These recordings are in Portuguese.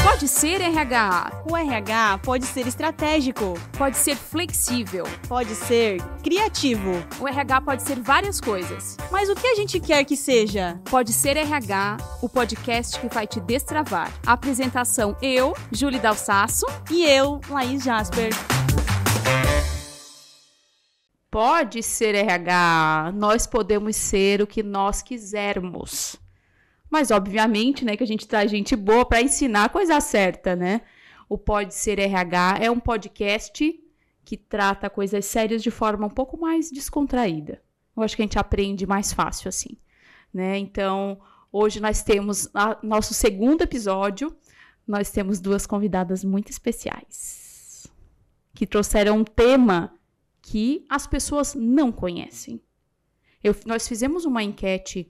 Pode ser RH. O RH pode ser estratégico. Pode ser flexível. Pode ser criativo. O RH pode ser várias coisas. Mas o que a gente quer que seja? Pode ser RH, o podcast que vai te destravar. Apresentação eu, Júlia Dalsasso. E eu, Laís Jasper. Pode ser RH. Nós podemos ser o que nós quisermos. Mas, obviamente, né, que a gente traz gente boa para ensinar a coisa certa, né? O Pode Ser RH é um podcast que trata coisas sérias de forma um pouco mais descontraída. Eu acho que a gente aprende mais fácil assim, né? Então, hoje nós temos nosso segundo episódio. Nós temos duas convidadas muito especiais que trouxeram um tema que as pessoas não conhecem. Nós fizemos uma enquete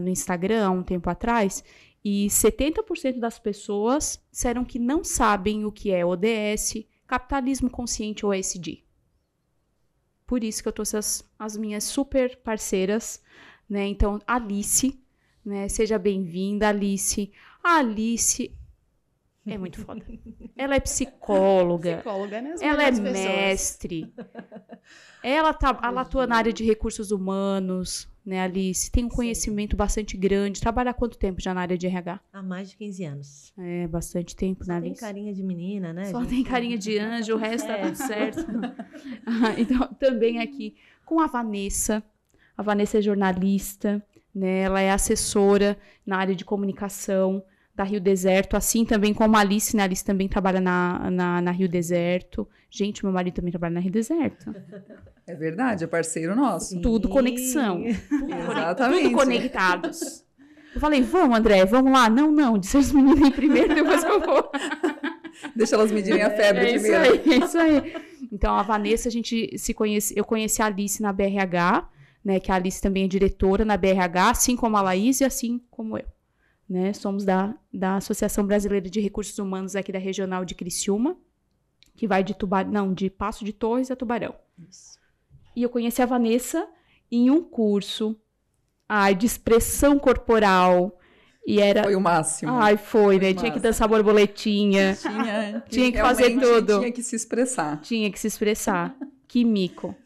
no Instagram há um tempo atrás e 70% das pessoas disseram que não sabem o que é ODS, capitalismo consciente ou ESG. Por isso que eu trouxe as minhas super parceiras, né? Então, Alice, né? Seja bem-vinda, Alice. A Alice é muito foda. Ela é psicóloga, né? ela é mestre, ela atua na área de recursos humanos, né, Alice? Tem um conhecimento bastante grande. Trabalha há quanto tempo já na área de RH? Há mais de 15 anos. É, bastante tempo, né, Alice? Só tem carinha de menina, né? Só tem carinha de anjo, o resto tá tudo certo. Então, também aqui com a Vanessa. A Vanessa é jornalista, né? Ela é assessora na área de comunicação da Rio Deserto, assim também como a Alice, né? A Alice também trabalha na Rio Deserto. Gente, meu marido também trabalha na Rio Deserto. É verdade, é parceiro nosso. Sim. Tudo conexão. Exatamente. Tudo conectados. Eu falei, vamos, André, vamos lá. Não, disse as meninas primeiro, depois eu vou. Deixa elas medirem a febre primeiro. É isso aí. Então, a Vanessa, eu conheci a Alice na BRH, né? Que a Alice também é diretora na BRH, assim como a Laís e assim como eu. Né? Somos da Associação Brasileira de Recursos Humanos aqui da Regional de Criciúma, que vai de Passo de Torres a Tubarão. Isso. E eu conheci a Vanessa em um curso de expressão corporal. E era... Foi o máximo. Foi, né? Tinha que dançar borboletinha. Tinha que fazer tudo. Tinha que se expressar. Que mico.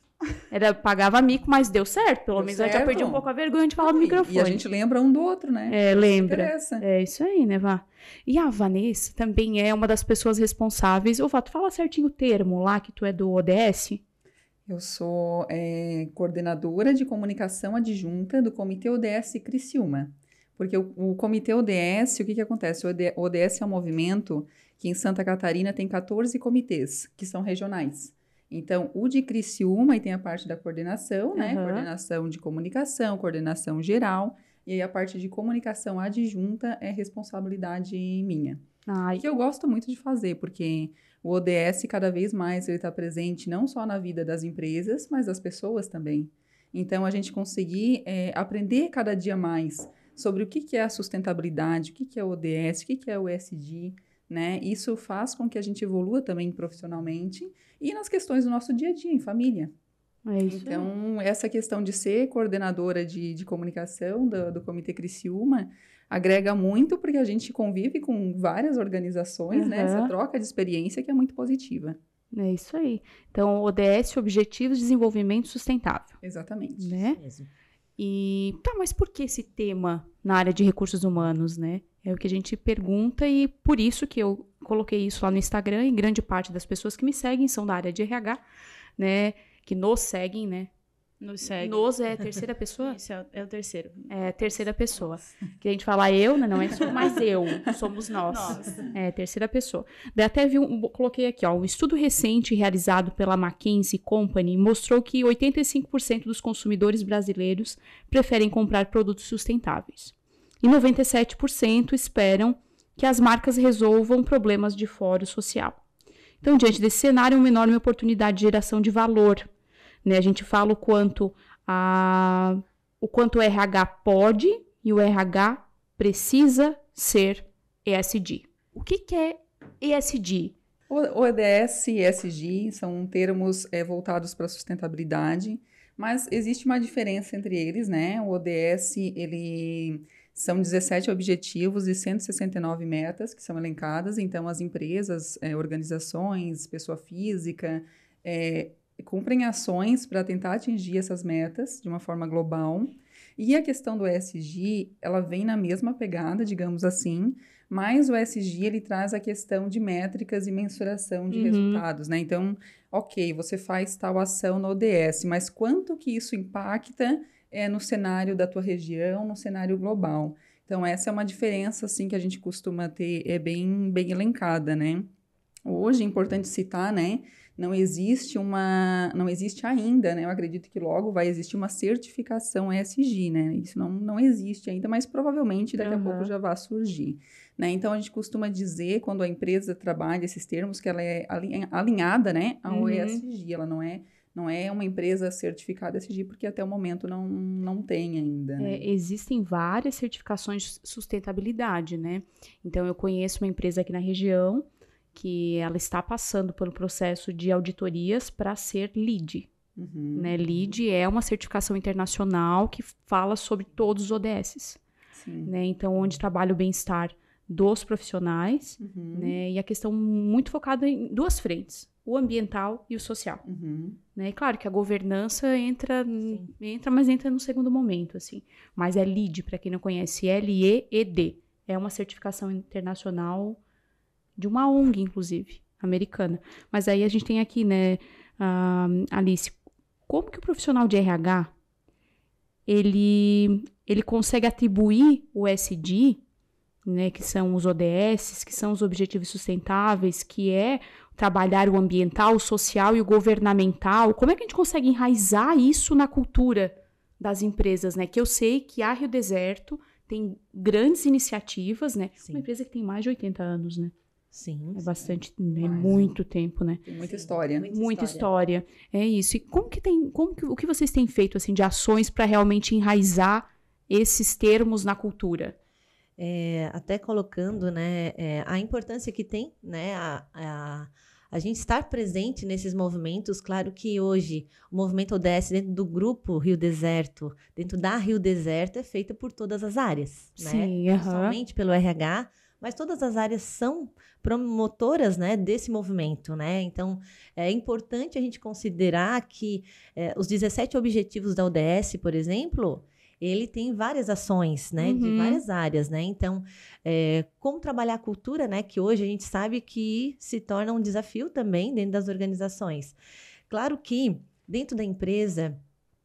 Pagava mico, mas deu certo. Pelo menos eu já perdi um pouco a vergonha de falar no microfone. E a gente lembra um do outro, né? Lembra. É isso aí, né, Vá? E a Vanessa também é uma das pessoas responsáveis. Ô, Vá, tu fala certinho o termo lá que tu é do ODS? Eu sou coordenadora de comunicação adjunta do Comitê ODS Criciúma. Porque o Comitê ODS, o que acontece? O ODS é um movimento que em Santa Catarina tem 14 comitês, que são regionais. Então, o de Criciúma, e tem a parte da coordenação, né? Coordenação de comunicação, coordenação geral. E aí, a parte de comunicação adjunta é responsabilidade minha. Que eu gosto muito de fazer, porque o ODS, cada vez mais, ele está presente não só na vida das empresas, mas das pessoas também. Então, a gente conseguir aprender cada dia mais sobre o que é a sustentabilidade, o que é o ODS, o que é o ESG, né? Isso faz com que a gente evolua também profissionalmente e nas questões do nosso dia a dia, em família. Então, essa questão de ser coordenadora de comunicação do Comitê Criciúma agrega muito, porque a gente convive com várias organizações, né? Essa troca de experiência que é muito positiva. É isso aí. Então, ODS, Objetivos de Desenvolvimento Sustentável. Exatamente. Né? Mesmo. E, mas por que esse tema na área de recursos humanos, né? É o que a gente pergunta e por isso que eu coloquei isso lá no Instagram e grande parte das pessoas que me seguem são da área de RH, né? Que nos seguem, né? Nos segue. Nos é a terceira pessoa? Isso é o terceiro. É a terceira pessoa. Que a gente fala eu, né? Não é só mais eu, somos nós. É a terceira pessoa. Daí até coloquei aqui, ó, um estudo recente realizado pela McKinsey Company mostrou que 85% dos consumidores brasileiros preferem comprar produtos sustentáveis. E 97% esperam que as marcas resolvam problemas de foro social. Então, diante desse cenário, é uma enorme oportunidade de geração de valor. Né? A gente fala o quanto o RH pode e o RH precisa ser ESG. O que é ESG? O ODS e ESG são termos voltados para a sustentabilidade, mas existe uma diferença entre eles, né? O ODS, ele São 17 objetivos e 169 metas que são elencadas. Então, as empresas, organizações, pessoa física, cumprem ações para tentar atingir essas metas de uma forma global. E a questão do ESG, ela vem na mesma pegada, digamos assim, mas o ESG, ele traz a questão de métricas e mensuração de resultados, né? Então, ok, você faz tal ação no ODS, mas quanto que isso impacta no cenário da tua região, no cenário global? Então, essa é uma diferença, assim, que a gente costuma ter, bem elencada, né? Hoje, é importante citar, né? Não existe ainda, né? Eu acredito que logo vai existir uma certificação ESG, né? Isso não existe ainda, mas provavelmente daqui a pouco já vai surgir, né? Então, a gente costuma dizer, quando a empresa trabalha esses termos, que ela é alinhada, né, ao ESG. Ela não é uma empresa certificada ESG, porque até o momento não tem ainda, né? Existem várias certificações de sustentabilidade, né? Então, eu conheço uma empresa aqui na região que ela está passando pelo processo de auditorias para ser LEED. Né? LEED é uma certificação internacional que fala sobre todos os ODSs. Né? Então, onde trabalha o bem-estar dos profissionais, né? E a questão muito focada em duas frentes, o ambiental e o social. Né? E claro que a governança entra, mas entra no segundo momento, assim. Mas é LEED, para quem não conhece, LEED. É uma certificação internacional de uma ONG, inclusive, americana. Mas aí a gente tem aqui, né, Alice, como que o profissional de RH, ele consegue atribuir o ESG, né, que são os ODS, que são os Objetivos Sustentáveis, que é trabalhar o ambiental, o social e o governamental, como é que a gente consegue enraizar isso na cultura das empresas, né? Que eu sei que a Rio Deserto tem grandes iniciativas, né? Uma empresa que tem mais de 80 anos, né? Sim. É bastante, é muito tempo, né? Tem muita história. Muita história. É isso. E o que vocês têm feito, assim, de ações para realmente enraizar esses termos na cultura? Até colocando, né, a importância que tem, né, a gente estar presente nesses movimentos. Claro que hoje o movimento ODS dentro do grupo Rio Deserto, dentro da Rio Deserto, é feita por todas as áreas, Sim, né? Não somente pelo RH, mas todas as áreas são promotoras, né, desse movimento, né? Então, é importante a gente considerar que os 17 objetivos da ODS, por exemplo, ele tem várias ações, né, de várias áreas, né? Então, como trabalhar a cultura, né, que hoje a gente sabe que se torna um desafio também dentro das organizações. Claro que dentro da empresa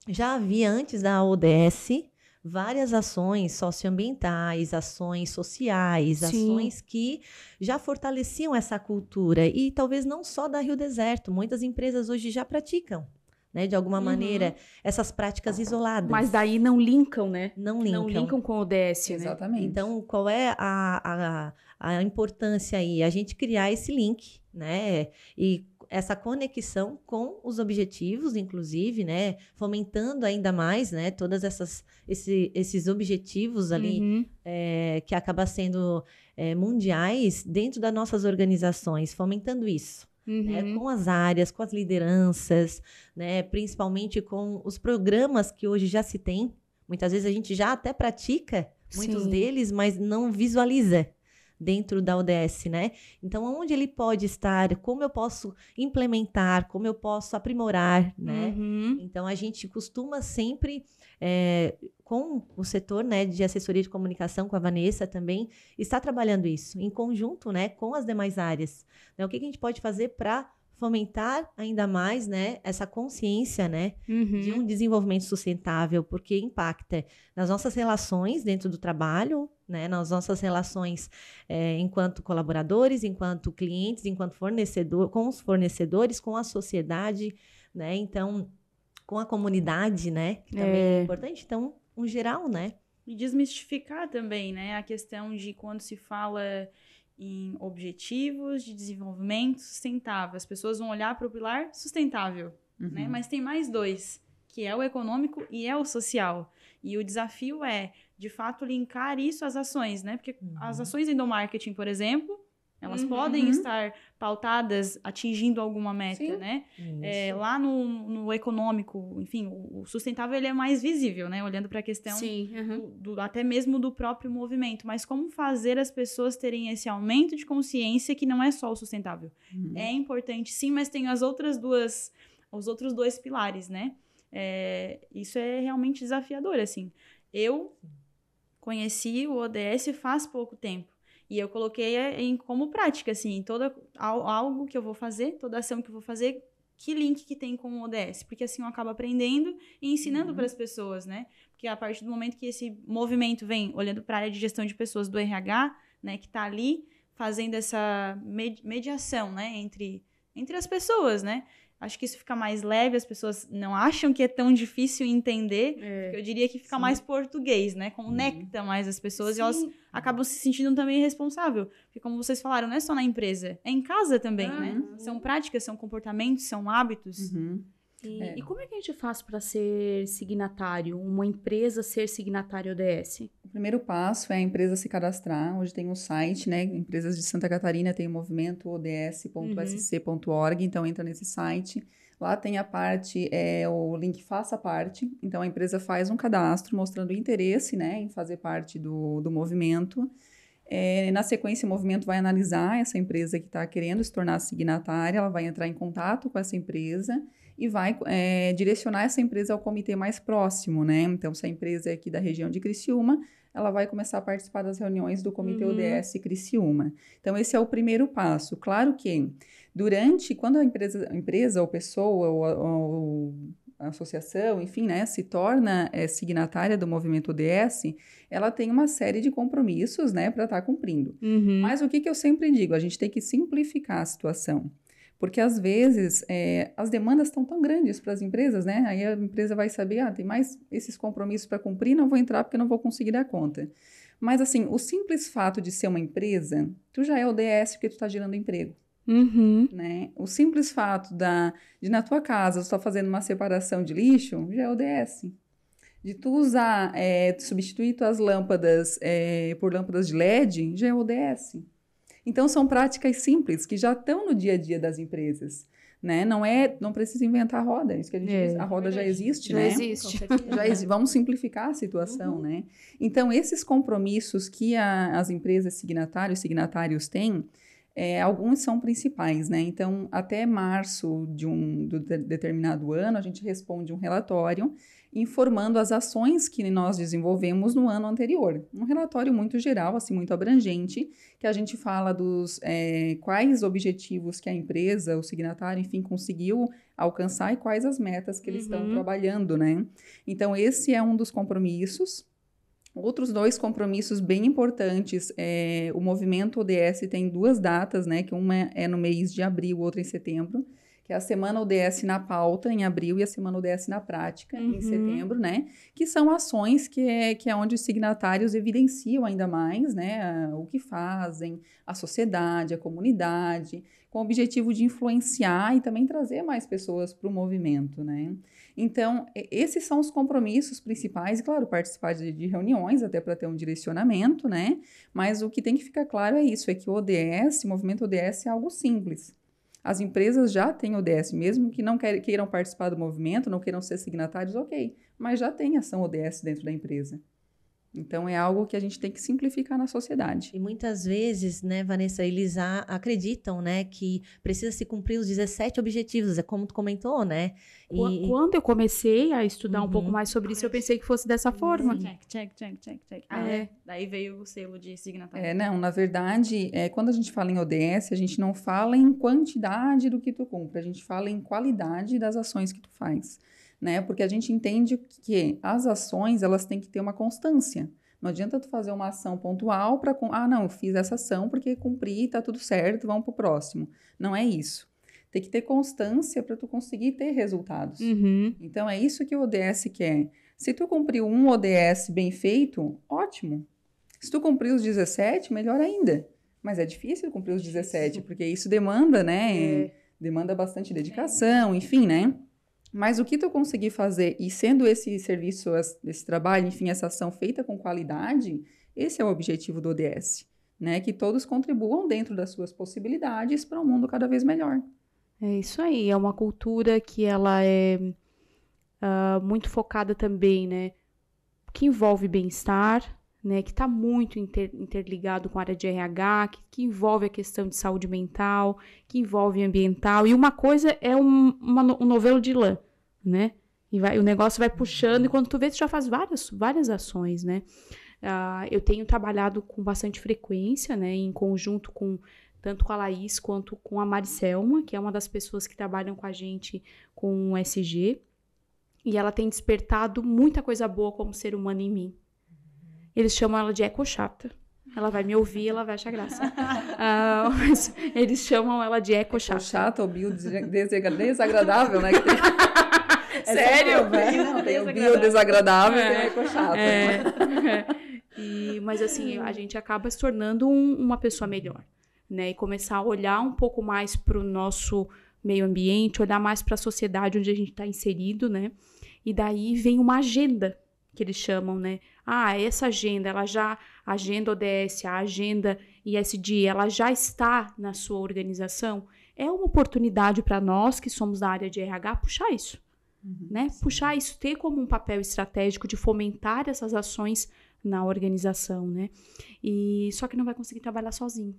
já havia, antes da ODS, várias ações socioambientais, ações sociais, ações que já fortaleciam essa cultura. E talvez não só da Rio Deserto, muitas empresas hoje já praticam, né, de alguma maneira, essas práticas isoladas. Mas daí não linkam, né? Não linkam. Não linkam com o ODS, Exatamente. né? Então, qual é a importância aí? A gente criar esse link, né? E essa conexão com os objetivos, inclusive, né? Fomentando ainda mais, né? Todas esses objetivos ali que acabam sendo mundiais dentro das nossas organizações, fomentando isso. Né, com as áreas, com as lideranças, né, principalmente com os programas que hoje já se tem. Muitas vezes a gente já até pratica muitos deles, mas não visualiza dentro da ODS, né? Então, onde ele pode estar, como eu posso implementar, como eu posso aprimorar, né? Então, a gente costuma sempre, com o setor, né, de assessoria de comunicação, com a Vanessa também, está trabalhando isso em conjunto, né, com as demais áreas. Né? O que a gente pode fazer para fomentar ainda mais, né, essa consciência, né, de um desenvolvimento sustentável, porque impacta nas nossas relações dentro do trabalho, né, nas nossas relações enquanto colaboradores, enquanto clientes, enquanto fornecedor, com os fornecedores, com a sociedade, né, então, com a comunidade, né, que também é importante, então, um geral, né. E desmistificar também, né, a questão de quando se fala em objetivos de desenvolvimento sustentável. As pessoas vão olhar para o pilar sustentável, né? Mas tem mais dois, que é o econômico e é o social. E o desafio é, de fato, linkar isso às ações, né? Porque as ações do marketing, por exemplo, Elas podem estar pautadas atingindo alguma meta, Sim. né? Lá no econômico, enfim, o sustentável ele é mais visível, né? Olhando para a questão Sim. até mesmo do próprio movimento. Mas como fazer as pessoas terem esse aumento de consciência que não é só o sustentável? É importante, sim, mas tem os outros dois pilares, né? Isso é realmente desafiador, assim. Eu conheci o ODS faz pouco tempo. E eu coloquei como prática, assim, algo que eu vou fazer, toda ação que eu vou fazer, que link que tem com o ODS. Porque assim eu acabo aprendendo e ensinando para as pessoas, né? Porque a partir do momento que esse movimento vem olhando para a área de gestão de pessoas do RH, né, que está ali fazendo essa mediação, né, entre as pessoas, né? Acho que isso fica mais leve, as pessoas não acham que é tão difícil entender, porque eu diria que fica mais português, né? Conecta mais as pessoas e elas acabam se sentindo também responsável. Porque como vocês falaram, não é só na empresa, é em casa também, né? São práticas, são comportamentos, são hábitos. E como é que a gente faz para ser signatário, uma empresa ser signatária ODS? O primeiro passo é a empresa se cadastrar. Hoje tem um site, né? Empresas de Santa Catarina tem o movimento ods.sc.org, então entra nesse site. Lá tem a parte, o link Faça Parte. Então a empresa faz um cadastro mostrando interesse, né, em fazer parte do movimento. Na sequência, o movimento vai analisar essa empresa que está querendo se tornar signatária, ela vai entrar em contato com essa empresa e vai direcionar essa empresa ao comitê mais próximo, né? Então, se a empresa é aqui da região de Criciúma, ela vai começar a participar das reuniões do Comitê ODS Criciúma. Então, esse é o primeiro passo. Claro que, quando a empresa ou pessoa ou a associação, enfim, né, se torna signatária do movimento ODS, ela tem uma série de compromissos, né, para estar cumprindo. Mas o que eu sempre digo? A gente tem que simplificar a situação. Porque, às vezes, as demandas estão tão grandes para as empresas, né? Aí a empresa vai saber, tem mais esses compromissos para cumprir, não vou entrar porque não vou conseguir dar conta. Mas, assim, o simples fato de ser uma empresa, tu já é ODS porque tu está gerando emprego. Né? O simples fato de na tua casa, tu está fazendo uma separação de lixo, já é ODS. De tu usar, substituir tuas lâmpadas por lâmpadas de LED, já é ODS. Então, são práticas simples que já estão no dia a dia das empresas, né? Não precisa inventar a roda, isso que a gente diz, a roda já existe, né? Vamos simplificar a situação, né? Então, esses compromissos que as empresas signatários têm, alguns são principais, né? Então, até março do determinado ano, a gente responde um relatório informando as ações que nós desenvolvemos no ano anterior. Um relatório muito geral, assim, muito abrangente, que a gente fala dos quais objetivos que a empresa, o signatário, enfim, conseguiu alcançar e quais as metas que eles estão trabalhando, né? Então, esse é um dos compromissos. Outros dois compromissos bem importantes, o movimento ODS tem 2 datas, né, que uma é no mês de abril, outra em setembro, que é a Semana ODS na pauta, em abril, e a Semana ODS na prática, em setembro, né, que são ações que é onde os signatários evidenciam ainda mais, né, o que fazem, a sociedade, a comunidade, com o objetivo de influenciar e também trazer mais pessoas para o movimento, né. Então, esses são os compromissos principais, e claro, participar de reuniões até para ter um direcionamento, né? Mas o que tem que ficar claro é isso, é que o ODS, o movimento ODS é algo simples. As empresas já têm ODS, mesmo que não queiram participar do movimento, não queiram ser signatários, ok, mas já tem ação ODS dentro da empresa. Então, é algo que a gente tem que simplificar na sociedade. E muitas vezes, né, Vanessa, eles acreditam, né, que precisa se cumprir os 17 objetivos, é como tu comentou, né? Quando eu comecei a estudar um pouco mais sobre isso, eu pensei que fosse dessa forma. Check. Daí veio o selo de signatário. Não, na verdade, quando a gente fala em ODS, a gente não fala em quantidade do que tu cumpre, a gente fala em qualidade das ações que tu faz. Né? Porque a gente entende que as ações, elas têm que ter uma constância. Não adianta tu fazer uma ação pontual para... não, eu fiz essa ação porque cumpri, tá tudo certo, vamos pro próximo. Não é isso. Tem que ter constância para tu conseguir ter resultados. Então, é isso que o ODS quer. Se tu cumprir um ODS bem feito, ótimo. Se tu cumprir os 17, melhor ainda. Mas é difícil cumprir os 17, porque isso demanda, né? Demanda bastante dedicação, enfim, né? Mas o que tu conseguir fazer, e sendo esse serviço, esse trabalho, enfim, essa ação feita com qualidade, esse é o objetivo do ODS. né? Que todos contribuam dentro das suas possibilidades para um mundo cada vez melhor. É isso aí, é uma cultura que ela é muito focada também, né? Que envolve bem-estar, né? Que está muito interligado com a área de RH, que envolve a questão de saúde mental, que envolve ambiental. E uma coisa é um novelo de lã, né? E o negócio vai puxando, e quando tu vê, tu já faz várias ações, né? Eu tenho trabalhado com bastante frequência, né? Em conjunto tanto com a Laís quanto com a Maricelma, que é uma das pessoas que trabalham com a gente com o SG. E ela tem despertado muita coisa boa como ser humano em mim. Eles chamam ela de eco-chata. Ela vai me ouvir, ela vai achar graça. Mas eles chamam ela de eco-chata. Eco-chata ou bio-desagradável, né? Sério? Não, tem o bio-desagradável e tem o eco-chata. Mas assim, a gente acaba se tornando uma pessoa melhor, né? E começar a olhar um pouco mais para o nosso meio ambiente, olhar mais para a sociedade onde a gente está inserido, né? E daí vem uma agenda, que eles chamam, né? Essa agenda, a agenda ODS, a agenda ISD, ela já está na sua organização. É uma oportunidade para nós, que somos da área de RH, puxar isso, né? Puxar isso, ter como um papel estratégico de fomentar essas ações na organização, né? Só que não vai conseguir trabalhar sozinho.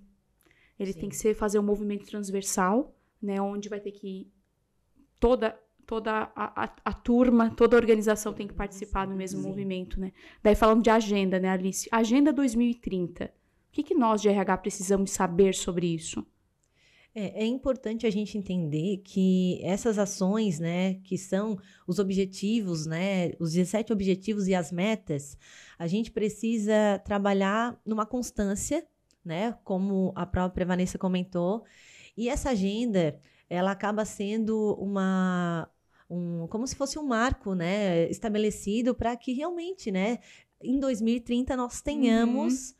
Ele tem que fazer um movimento transversal, né? Onde vai ter que toda a turma, toda a organização tem que participar do mesmo movimento, né? Daí falando de agenda, né, Alice? Agenda 2030. O que nós de RH precisamos saber sobre isso? É importante a gente entender que essas ações, né, que são os objetivos, né, os 17 objetivos e as metas, a gente precisa trabalhar numa constância, né, como a própria Vanessa comentou, e essa agenda, ela acaba sendo como se fosse um marco, né, estabelecido para que realmente, né, em 2030 nós tenhamos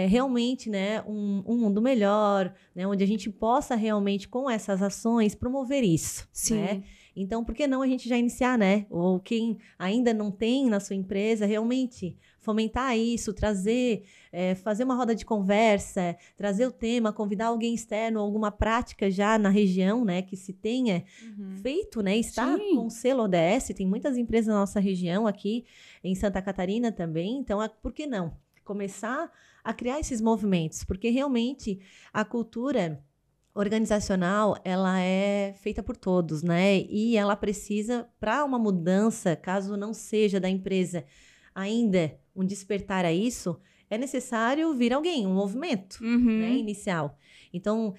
realmente, né, um mundo melhor, né, onde a gente possa realmente, com essas ações, promover isso. Sim. Né? Então, por que não a gente já iniciar, né? Ou quem ainda não tem na sua empresa, realmente fomentar isso, trazer, fazer uma roda de conversa, trazer o tema, convidar alguém externo, alguma prática já na região, né? Que se tenha feito, né? Está com o selo ODS, tem muitas empresas na nossa região, aqui em Santa Catarina também. Então, por que não? Começar a criar esses movimentos, porque realmente a cultura organizacional, ela é feita por todos, né? E ela precisa, para uma mudança, caso não seja da empresa ainda um despertar a isso, é necessário vir alguém, um movimento, né, inicial. Então,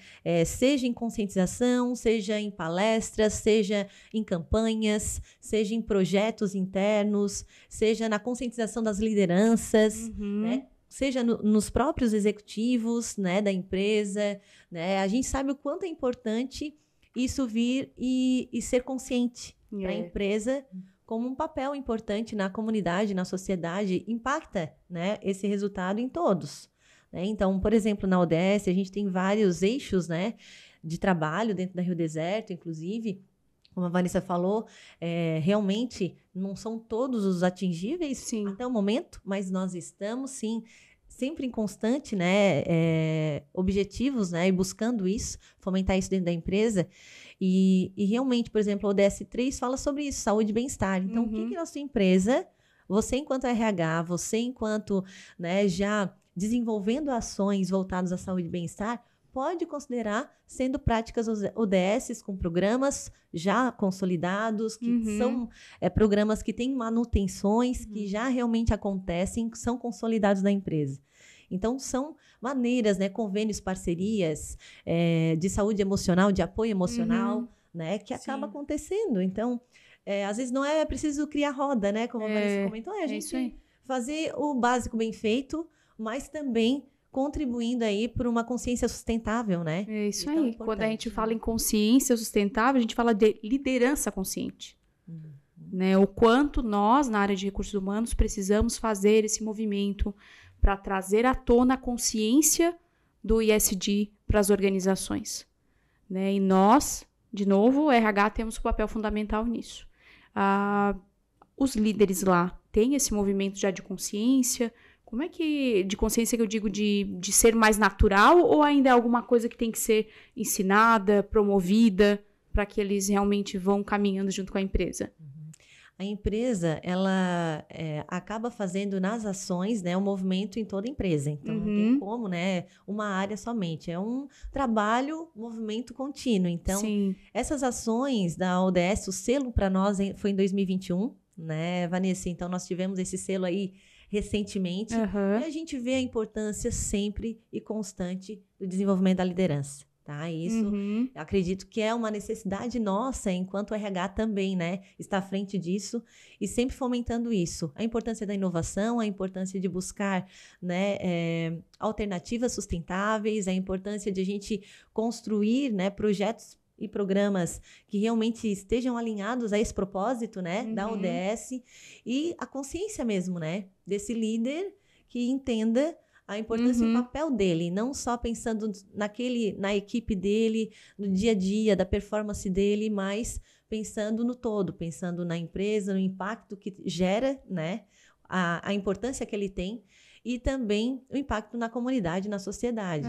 seja em conscientização, seja em palestras, seja em campanhas, seja em projetos internos, seja na conscientização das lideranças, né? Seja nos próprios executivos, né, da empresa, né? A gente sabe o quanto é importante isso vir e ser consciente para a empresa como um papel importante na comunidade, na sociedade, impacta, né, esse resultado em todos. Né? Então, por exemplo, na ODS, a gente tem vários eixos, né, de trabalho dentro da Rio Deserto, inclusive, como a Vanessa falou, realmente não são todos os atingíveis até o momento, mas nós estamos, sim, sempre em constante, né, objetivos, né, e buscando isso, fomentar isso dentro da empresa. E realmente, por exemplo, o ODS 3 fala sobre isso, saúde e bem-estar. Então, o que na sua empresa, você enquanto RH, você enquanto, né, já desenvolvendo ações voltadas à saúde e bem-estar, pode considerar sendo práticas ODS com programas já consolidados, que são programas que têm manutenções, que já realmente acontecem, que são consolidados na empresa. Então, são maneiras, né, convênios, parcerias de saúde emocional, de apoio emocional, né, que acaba acontecendo. Então, às vezes não é preciso criar roda, né, como a Vanessa comentou, a gente fazer o básico bem feito, mas também contribuindo aí para uma consciência sustentável, né? É isso aí. Quando a gente fala em consciência sustentável, a gente fala de liderança consciente. Né? O quanto nós, na área de recursos humanos, precisamos fazer esse movimento para trazer à tona a consciência do ISD para as organizações. Né? E nós, de novo, o RH, temos um papel fundamental nisso. Os líderes lá têm esse movimento já de consciência, Como é que, de consciência que eu digo de ser mais natural, ou ainda é alguma coisa que tem que ser ensinada, promovida, para que eles realmente vão caminhando junto com a empresa? A empresa, ela acaba fazendo nas ações, né, um movimento em toda a empresa. Então, não tem como, né, uma área somente. É um trabalho, movimento contínuo. Então, Sim. essas ações da ODS, o selo para nós foi em 2021, né, Vanessa? Então, nós tivemos esse selo aí recentemente. E a gente vê a importância sempre e constante do desenvolvimento da liderança. Tá? Isso, eu acredito que é uma necessidade nossa, enquanto RH também, né? Está à frente disso e sempre fomentando isso. A importância da inovação, a importância de buscar, né, alternativas sustentáveis, a importância de a gente construir, né, projetos e programas que realmente estejam alinhados a esse propósito, né, da ODS, e a consciência mesmo, né, desse líder que entenda a importância e o papel dele, não só pensando na equipe dele, no dia a dia, da performance dele, mas pensando no todo, pensando na empresa, no impacto que gera, né, a importância que ele tem, e também o impacto na comunidade, na sociedade.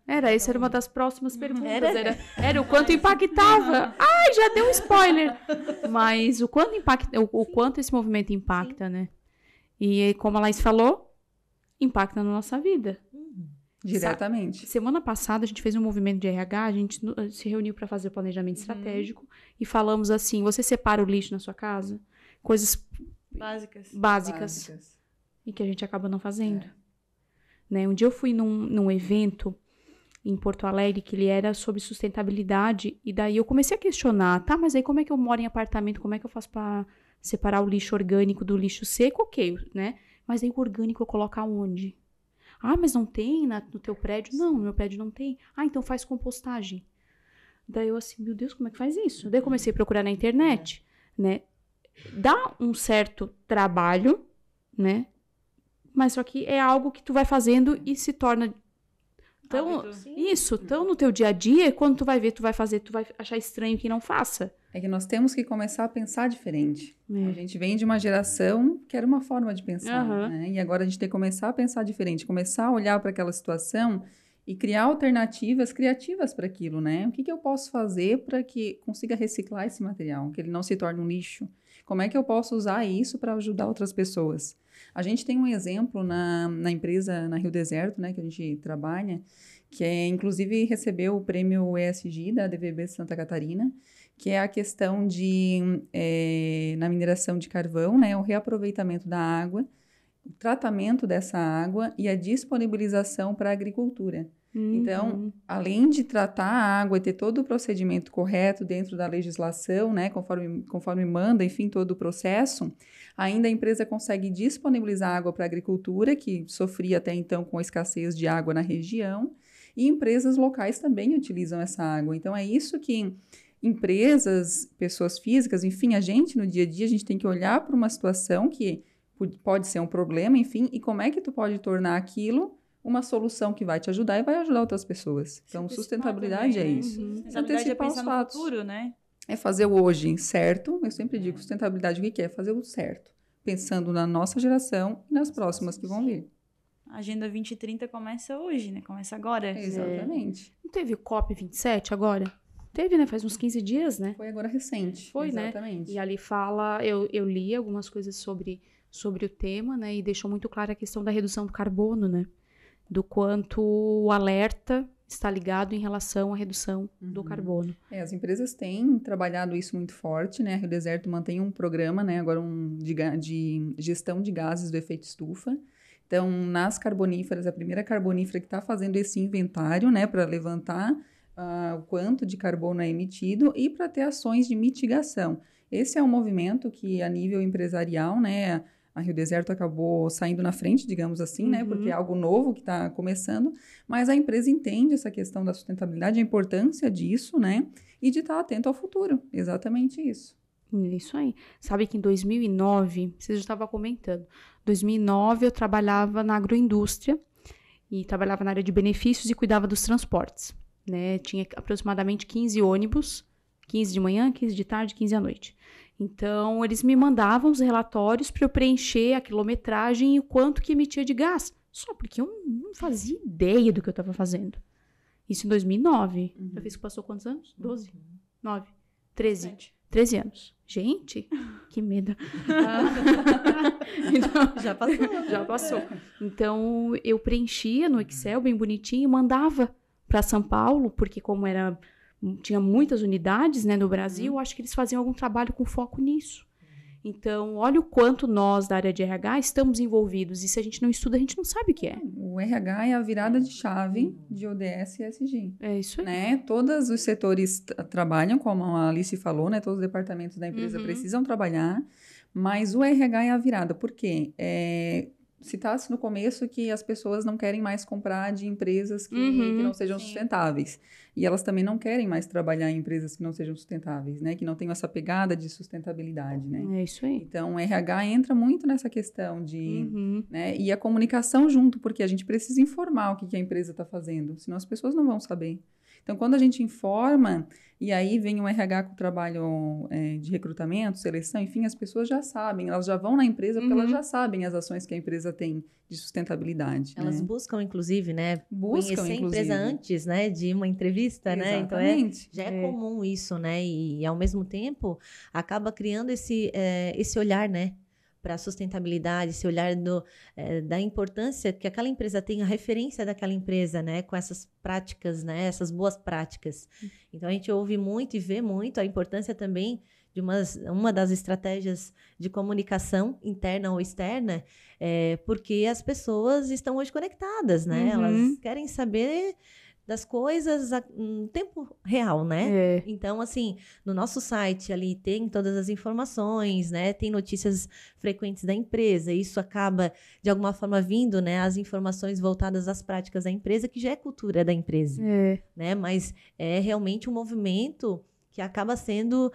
Essa era uma das próximas perguntas. Era o quanto impactava. Ai, já deu um spoiler. Mas o quanto esse movimento impacta, né? E como a Laís falou, impacta na nossa vida. Diretamente. Semana passada, a gente fez um movimento de RH, a gente se reuniu para fazer o planejamento estratégico e falamos assim, você separa o lixo na sua casa? Coisas básicas. E que a gente acaba não fazendo. Né? Um dia eu fui num evento em Porto Alegre, que ele era sobre sustentabilidade, e daí eu comecei a questionar, tá, mas aí como é que eu moro em apartamento, como é que eu faço para separar o lixo orgânico do lixo seco? Ok, né? Mas aí o orgânico eu coloco aonde? Ah, mas não tem no teu prédio? Não, no meu prédio não tem. Ah, então faz compostagem. Daí eu assim, meu Deus, como é que faz isso? Daí eu comecei a procurar na internet, né? Dá um certo trabalho, né? Mas só que é algo que tu vai fazendo e se torna tão no teu dia a dia, quando tu vai ver, tu vai achar estranho que não faça. É que nós temos que começar a pensar diferente. A gente vem de uma geração que era uma forma de pensar, né? E agora a gente tem que começar a pensar diferente, começar a olhar para aquela situação e criar alternativas criativas para aquilo, né? O que eu posso fazer para que consiga reciclar esse material, que ele não se torne um lixo? Como é que eu posso usar isso para ajudar outras pessoas? A gente tem um exemplo na empresa, na Rio Deserto, né, que a gente trabalha, que inclusive recebeu o prêmio ESG da DVB Santa Catarina, que é a questão na mineração de carvão, né, o reaproveitamento da água, o tratamento dessa água e a disponibilização para a agricultura. Então, além de tratar a água e ter todo o procedimento correto dentro da legislação, né, conforme manda, enfim, todo o processo, ainda a empresa consegue disponibilizar água para a agricultura, que sofria até então com a escassez de água na região, e empresas locais também utilizam essa água. Então, é isso que empresas, pessoas físicas, enfim, a gente no dia a dia, a gente tem que olhar para uma situação que pode ser um problema, enfim, e como é que tu pode tornar aquilo uma solução que vai te ajudar e vai ajudar outras pessoas. Então, sustentabilidade também, é isso. Sustentabilidade é pensar no futuro, né? É fazer o hoje certo. Eu sempre digo, sustentabilidade, o que é? Fazer o certo. Pensando na nossa geração e nas próximas que vão vir. A Agenda 2030 começa hoje, né? Começa agora. Exatamente. Não teve o COP27 agora? Teve, né? Faz uns 15 dias, né? Foi agora recente. Foi, exatamente. Né? E ali fala... Eu li algumas coisas sobre o tema, né? E deixou muito clara a questão da redução do carbono, né? Do quanto o alerta está ligado em relação à redução do carbono. As empresas têm trabalhado isso muito forte, né? A Rio Deserto mantém um programa, né? Agora de gestão de gases do efeito estufa. Então, nas carboníferas, a primeira carbonífera que está fazendo esse inventário, né? Para levantar o quanto de carbono é emitido e para ter ações de mitigação. Esse é um movimento que, a nível empresarial, né? A Rio Deserto acabou saindo na frente, digamos assim, né? Porque é algo novo que está começando, mas a empresa entende essa questão da sustentabilidade, a importância disso, né? E de estar atento ao futuro. Exatamente isso. Isso aí. Sabe que em 2009, você já estava comentando, 2009 eu trabalhava na agroindústria e trabalhava na área de benefícios e cuidava dos transportes, né? Tinha aproximadamente 15 ônibus, 15 de manhã, 15 de tarde, 15 à noite. Então, eles me mandavam os relatórios para eu preencher a quilometragem e o quanto que emitia de gás. Só porque eu não fazia ideia do que eu estava fazendo. Isso em 2009. Já fez que passou quantos anos? 12? 9? 13? 7. 13 anos. Gente, que medo. Então, Já passou. já passou. Então, eu preenchia no Excel bem bonitinho e mandava para São Paulo, porque como tinha muitas unidades, né, no Brasil, acho que eles faziam algum trabalho com foco nisso. Então, olha o quanto nós, da área de RH, estamos envolvidos. E se a gente não estuda, a gente não sabe o que é. O RH é a virada de chave de ODS e ESG. É isso aí. Né? Todos os setores trabalham, como a Alice falou, né? Todos os departamentos da empresa precisam trabalhar, mas o RH é a virada. Por quê? Citasse no começo que as pessoas não querem mais comprar de empresas que não sejam sustentáveis. E elas também não querem mais trabalhar em empresas que não sejam sustentáveis, né? Que não tenham essa pegada de sustentabilidade, né? É isso aí. Então, o RH entra muito nessa questão de... né? E a comunicação junto, porque a gente precisa informar o que a empresa está fazendo, senão as pessoas não vão saber. Então, quando a gente informa, e aí vem o RH com o trabalho de recrutamento, seleção, enfim, as pessoas já sabem, elas já vão na empresa porque elas já sabem as ações que a empresa tem de sustentabilidade. Elas né? buscam, inclusive, né? Buscam, conhecer inclusive. a empresa antes, né? De uma entrevista, né? Então, Exatamente. já é comum isso, né? E, ao mesmo tempo, acaba criando esse olhar, né? Para a sustentabilidade, esse olhar da importância que aquela empresa tem, a referência daquela empresa, né, com essas práticas, né, essas boas práticas. Então, a gente ouve muito e vê muito a importância também de uma das estratégias de comunicação interna ou externa, porque as pessoas estão hoje conectadas, né, elas querem saber das coisas no tempo real, né? Então, assim, no nosso site ali tem todas as informações, né? Tem notícias frequentes da empresa. Isso acaba, de alguma forma, vindo, né? As informações voltadas às práticas da empresa, que já é cultura da empresa, né? Mas é realmente um movimento que acaba sendo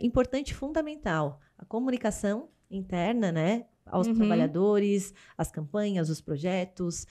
importante e fundamental. A comunicação interna, né? Aos trabalhadores, as campanhas, os projetos,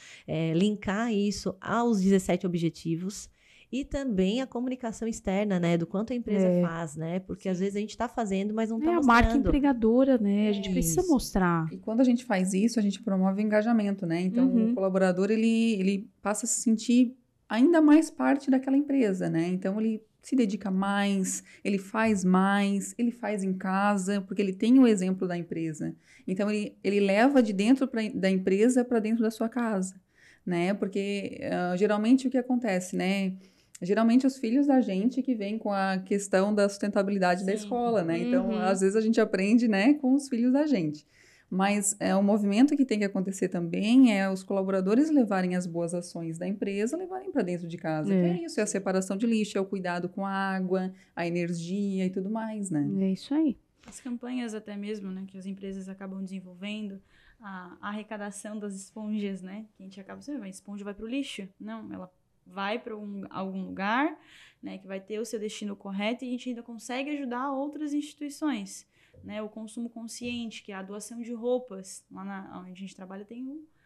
linkar isso aos 17 objetivos e também a comunicação externa, né, do quanto a empresa faz, né, porque às vezes a gente está fazendo, mas não está mostrando. É a marca empregadora, né, a gente precisa mostrar. E quando a gente faz isso, a gente promove engajamento, né, então o colaborador, ele passa a se sentir ainda mais parte daquela empresa, né, então ele se dedica mais, ele faz em casa, porque ele tem o exemplo da empresa. Então, ele leva de dentro da empresa para dentro da sua casa, né? Porque, geralmente, o que acontece, né? Geralmente, os filhos da gente que vêm com a questão da sustentabilidade da escola, né? Então, às vezes, a gente aprende, né, com os filhos da gente. Mas um movimento que tem que acontecer também é os colaboradores levarem as boas ações da empresa, levarem para dentro de casa. Que é isso, é a separação de lixo, é o cuidado com a água, a energia e tudo mais, né? É isso aí. As campanhas até mesmo, né, que as empresas acabam desenvolvendo, a arrecadação das esponjas, né? Que a gente acaba dizendo, a esponja vai para o lixo. Não, ela vai para algum lugar, né, que vai ter o seu destino correto e a gente ainda consegue ajudar outras instituições. Né, o consumo consciente, que é a doação de roupas. Lá onde a gente trabalha tem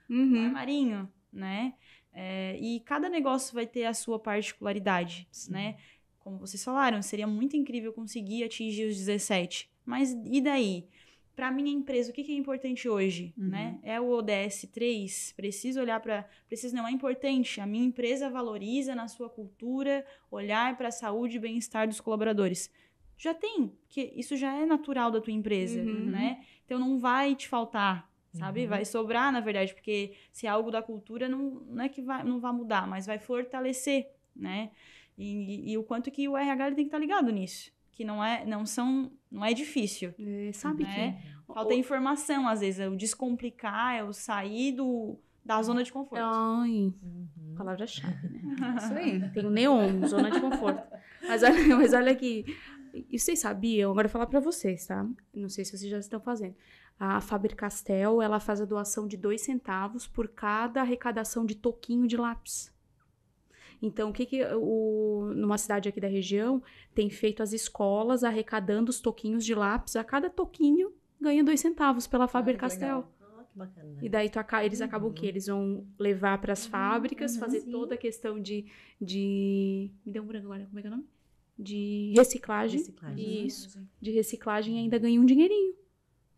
um armarinho, né? E cada negócio vai ter a sua particularidade, né? Como vocês falaram, seria muito incrível conseguir atingir os 17. Mas e daí? Para a minha empresa, o que é importante hoje? Né? É o ODS 3? Preciso olhar para... não, é importante. A minha empresa valoriza na sua cultura olhar para a saúde e bem-estar dos colaboradores. Já tem, porque isso já é natural da tua empresa, né? Então, não vai te faltar, sabe? Vai sobrar, na verdade, porque se é algo da cultura, não é que não vai mudar, mas vai fortalecer, né? E o quanto que o RH tem que estar ligado nisso, que não é difícil. Sabe né? que... Falta informação, às vezes, é o descomplicar, é o sair da zona de conforto. Ai, palavra-chave, né? Isso aí. Tem o neon, zona de conforto. Mas olha aqui... E vocês sabiam, agora eu vou falar para vocês, tá? Não sei se vocês já estão fazendo. A Faber-Castell, ela faz a doação de 2 centavos por cada arrecadação de toquinho de lápis. Então, numa cidade aqui da região, tem feito as escolas arrecadando os toquinhos de lápis. A cada toquinho ganha 2 centavos pela Faber-Castell. Que bacana, né? E daí eles acabam o quê? Eles vão levar para as fábricas, fazer toda a questão de... Me deu um branco agora, como é que é o nome? de reciclagem. Isso, de reciclagem, e ainda ganha um dinheirinho.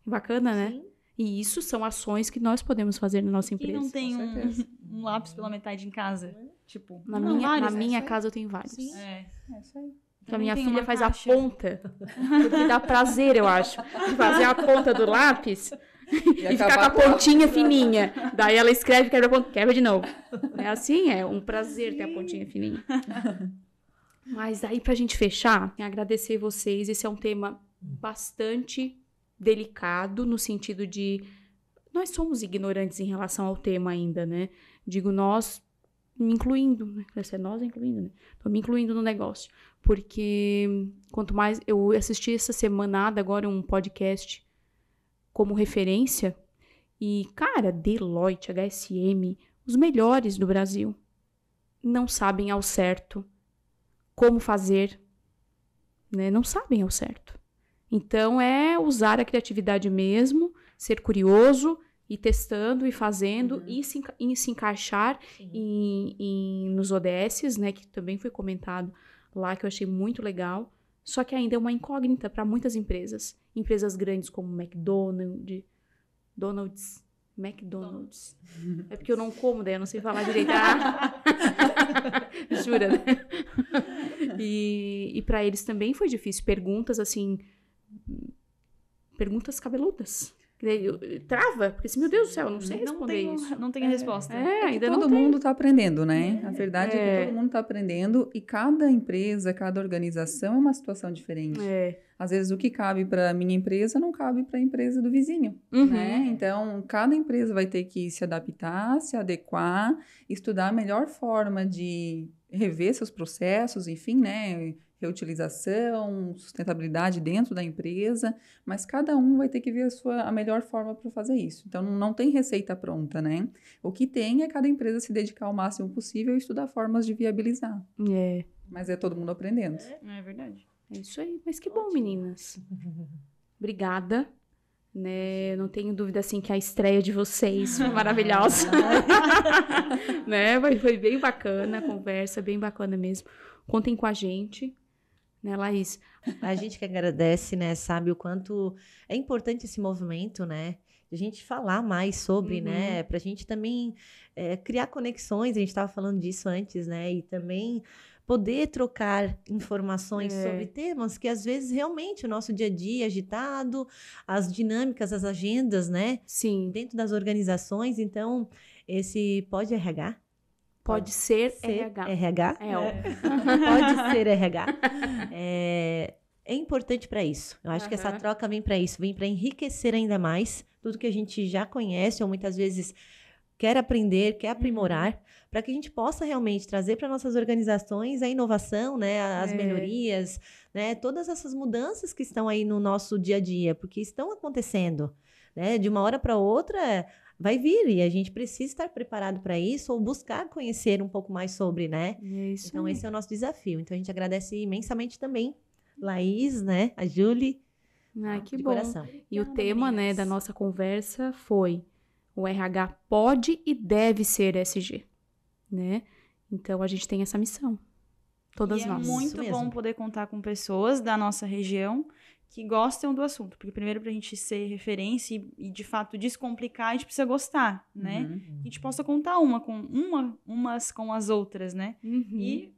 Bacana, né? Sim. E isso são ações que nós podemos fazer na nossa Quem empresa. não tem com certeza. um lápis pela metade em casa? Tipo, Na não, minha, vários, na né? minha Isso aí. casa eu tenho vários. Sim. É. É isso aí. Que a minha Também tem filha uma faz caixa. a ponta. Porque dá prazer, eu acho. De fazer a ponta do lápis e ficar com a pontinha fininha. Daí ela escreve, quebra a ponta, quebra de novo. É assim, é um prazer ter a pontinha fininha. Mas aí, pra gente fechar, agradecer vocês. Esse é um tema bastante delicado, no sentido de... Nós somos ignorantes em relação ao tema ainda, né? Digo nós, me incluindo, né? Essa é nós incluindo, né? Tô me incluindo no negócio. Porque quanto mais... Eu assisti essa semana agora um podcast como referência. E, cara, Deloitte, HSM, os melhores do Brasil, não sabem ao certo como fazer, né? Não sabem ao certo. Então, é usar a criatividade mesmo, ser curioso, ir testando e fazendo, e se encaixar nos ODSs, né? Que também foi comentado lá, que eu achei muito legal. Só que ainda é uma incógnita para muitas empresas. Empresas grandes como McDonald's. É porque eu não como, daí eu não sei falar direito. Jura, né? E para eles também foi difícil. Perguntas assim... Perguntas cabeludas. Trava, porque assim, meu Deus do céu, eu não sei responder isso. Não tem a resposta. Ainda todo não tem. mundo está aprendendo, né? A verdade é que todo mundo está aprendendo e cada empresa, cada organização é uma situação diferente. Às vezes o que cabe para a minha empresa não cabe para a empresa do vizinho, né? Então, cada empresa vai ter que se adaptar, se adequar, estudar a melhor forma de rever seus processos, enfim, né? Reutilização, sustentabilidade dentro da empresa, mas cada um vai ter que ver a melhor forma para fazer isso. Então, não tem receita pronta, né? O que tem é cada empresa se dedicar ao máximo possível e estudar formas de viabilizar. Mas é todo mundo aprendendo. É verdade. É isso aí. Mas que bom, meninas. Obrigada. Né? Não tenho dúvida, assim, que a estreia de vocês foi maravilhosa. Né? Foi bem bacana a conversa, bem bacana mesmo. Contem com a gente. Né, Laís? A gente que agradece, né, sabe o quanto é importante esse movimento, né, de a gente falar mais sobre, né, pra gente também criar conexões, a gente estava falando disso antes, né, e também poder trocar informações sobre temas que às vezes realmente o nosso dia a dia agitado, as dinâmicas, as agendas, né, Sim. dentro das organizações, então esse Pode RH? Pode ser RH. RH? Pode ser RH. É importante para isso. Eu acho que essa troca vem para isso, vem para enriquecer ainda mais tudo que a gente já conhece ou muitas vezes quer aprender, quer aprimorar, para que a gente possa realmente trazer para nossas organizações a inovação, né, as melhorias, né, todas essas mudanças que estão aí no nosso dia a dia, porque estão acontecendo, né, de uma hora para outra vai vir e a gente precisa estar preparado para isso ou buscar conhecer um pouco mais sobre, né? Isso então, aí. esse é o nosso desafio. Então, a gente agradece imensamente também Laís, né? A Julie. Que de bom. coração. E o tema, né, da nossa conversa foi o RH pode e deve ser SG, né? Então, a gente tem essa missão. Todas nós. É muito Isso bom mesmo. poder contar com pessoas da nossa região que gostam do assunto. Porque primeiro, pra gente ser referência e de fato descomplicar, a gente precisa gostar, né? A gente possa contar umas com as outras, né? E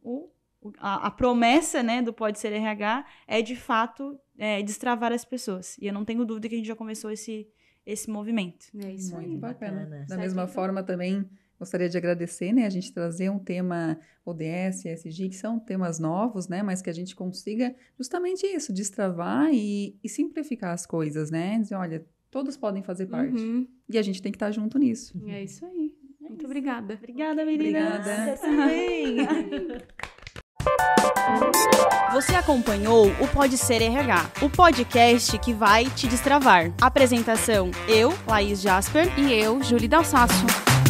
a promessa, né, do Pode Ser RH é de fato destravar as pessoas. E eu não tenho dúvida que a gente já começou esse movimento. É isso aí. Muito bacana. bacana. Da mesma forma também gostaria de agradecer, né, a gente trazer um tema ODS, ESG, que são temas novos, né, mas que a gente consiga justamente isso, destravar e simplificar as coisas, né, dizer, olha, todos podem fazer parte. E a gente tem que estar junto nisso. É isso aí. Muito obrigada. Obrigada, meninas. Obrigada. Também. Você acompanhou o Pode Ser RH, o podcast que vai te destravar. Apresentação: eu, Laís Jasper. E eu, Julie Dalsasso.